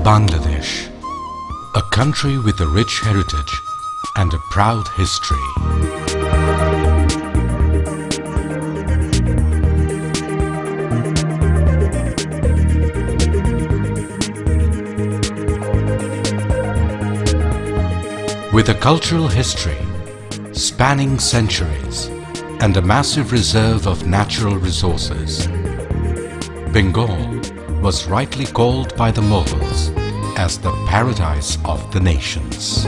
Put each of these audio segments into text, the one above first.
Bangladesh, a country with a rich heritage and a proud history. With a cultural history spanning centuries and a massive reserve of natural resources, Bengal was rightly called by the Mughals as the paradise of the nations.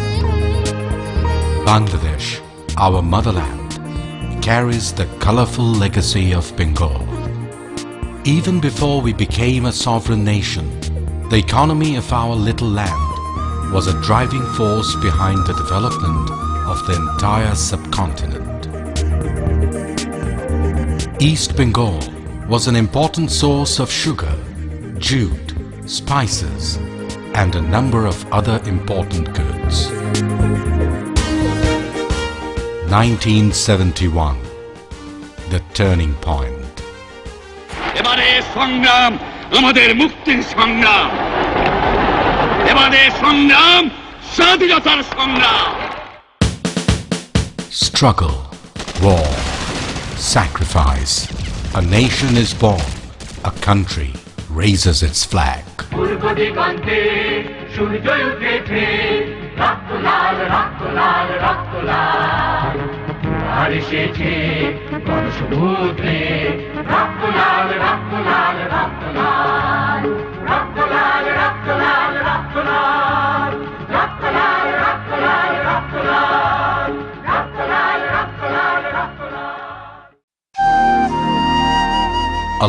Bangladesh, our motherland, carries the colorful legacy of Bengal. Even before we became a sovereign nation, the economy of our little land was a driving force behind the development of the entire subcontinent. East Bengal was an important source of sugar, jute, spices, and a number of other important goods. 1971, the turning point. এবারে সংগ্রাম আমাদের মুক্তির সংগ্রাম এবারে সংগ্রাম স্বাধীনতার সংগ্রাম Struggle, war, sacrifice. A nation is born, a country raises its flag.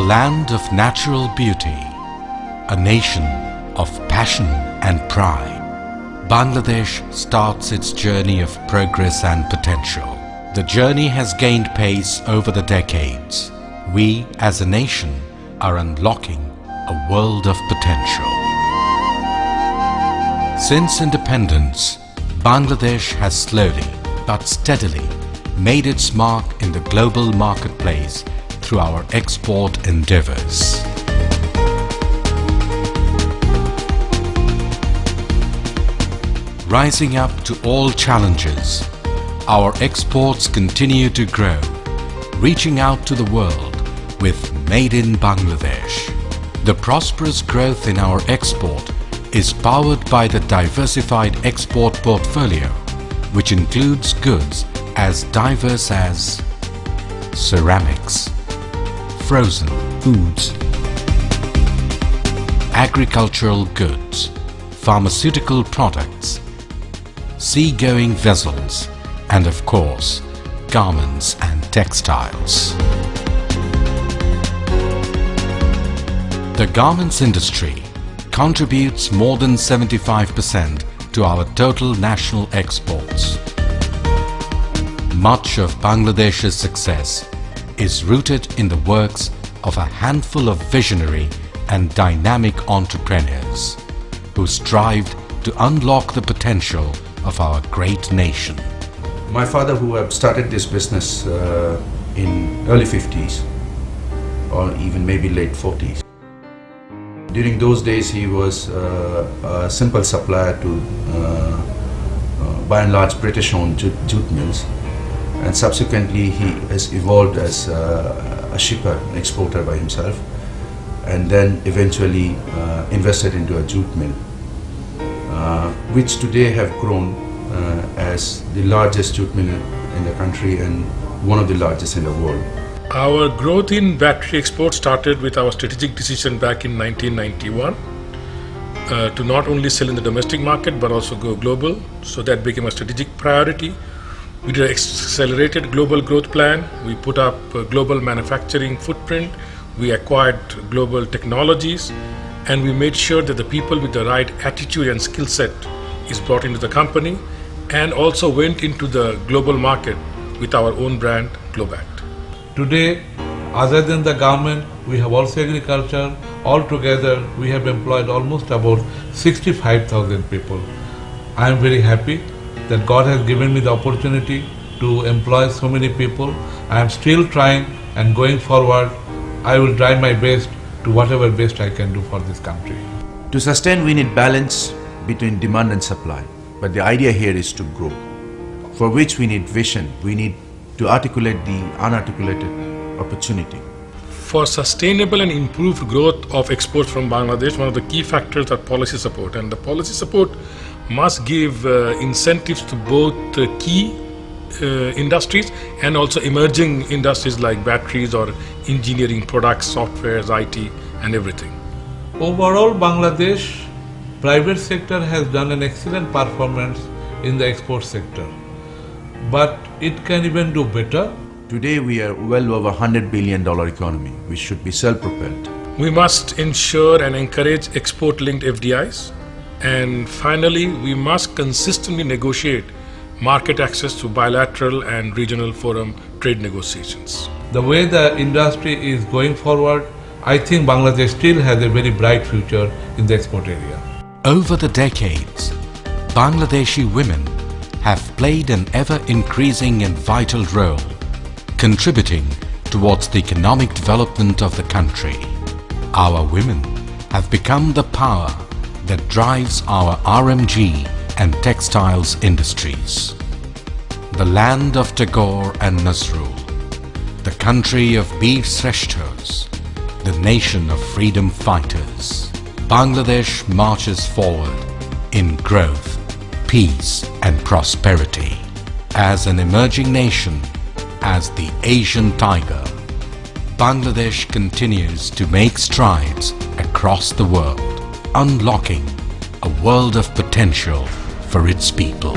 A land of natural beauty, a nation of passion and pride, Bangladesh starts its journey of progress and potential. The journey has gained pace over the decades. We, as a nation, are unlocking a world of potential. Since independence, Bangladesh has slowly but steadily made its mark in the global marketplace through our export endeavors. Rising up to all challenges, our exports continue to grow, reaching out to the world with Made in Bangladesh. The prosperous growth in our export is powered by the diversified export portfolio, which includes goods as diverse as ceramics, frozen foods, agricultural goods, pharmaceutical products, seagoing vessels, and of course, garments and textiles. The garments industry contributes more than 75% to our total national exports. Much of Bangladesh's success is rooted in the works of a handful of visionary and dynamic entrepreneurs who strived to unlock the potential of our great nation. My father, who had started this business in early 50s or even maybe late 40s. During those days he was a simple supplier to by and large British-owned jute mills, and subsequently he has evolved as a shipper, exporter by himself, and then eventually invested into a jute mill, which today have grown as the largest jute mill in the country and one of the largest in the world. Our growth in battery export started with our strategic decision back in 1991 to not only sell in the domestic market but also go global. So that became a strategic priority. We did an accelerated global growth plan. We put up a global manufacturing footprint. We acquired global technologies, and we made sure that the people with the right attitude and skill set is brought into the company, and also went into the global market with our own brand, Globact. Today, other than the government, we have also agriculture. Altogether, we have employed almost about 65,000 people. I am very happy that God has given me the opportunity to employ so many people. I am still trying, and going forward, I will try my best to whatever best I can do for this country. To sustain, we need balance between demand and supply. But the idea here is to grow, for which we need vision. We need to articulate the unarticulated opportunity. For sustainable and improved growth of exports from Bangladesh, one of the key factors are policy support. And the policy support must give incentives to both key industries and also emerging industries like batteries or engineering products, softwares, IT and everything. Overall, Bangladesh private sector has done an excellent performance in the export sector, but it can even do better. Today we are well over $100 billion economy. We should be self-propelled. We must ensure and encourage export-linked FDIs. And finally, we must consistently negotiate market access to bilateral and regional forum trade negotiations. The way the industry is going forward, I think Bangladesh still has a very bright future in the export area. Over the decades, Bangladeshi women have played an ever-increasing and vital role, contributing towards the economic development of the country. Our women have become the power that drives our RMG and textiles industries. The land of Tagore and Nazrul, the country of Bir Sreshthas, the nation of freedom fighters. Bangladesh marches forward in growth, peace and prosperity. As an emerging nation, as the Asian tiger, Bangladesh continues to make strides across the world, unlocking a world of potential for its people.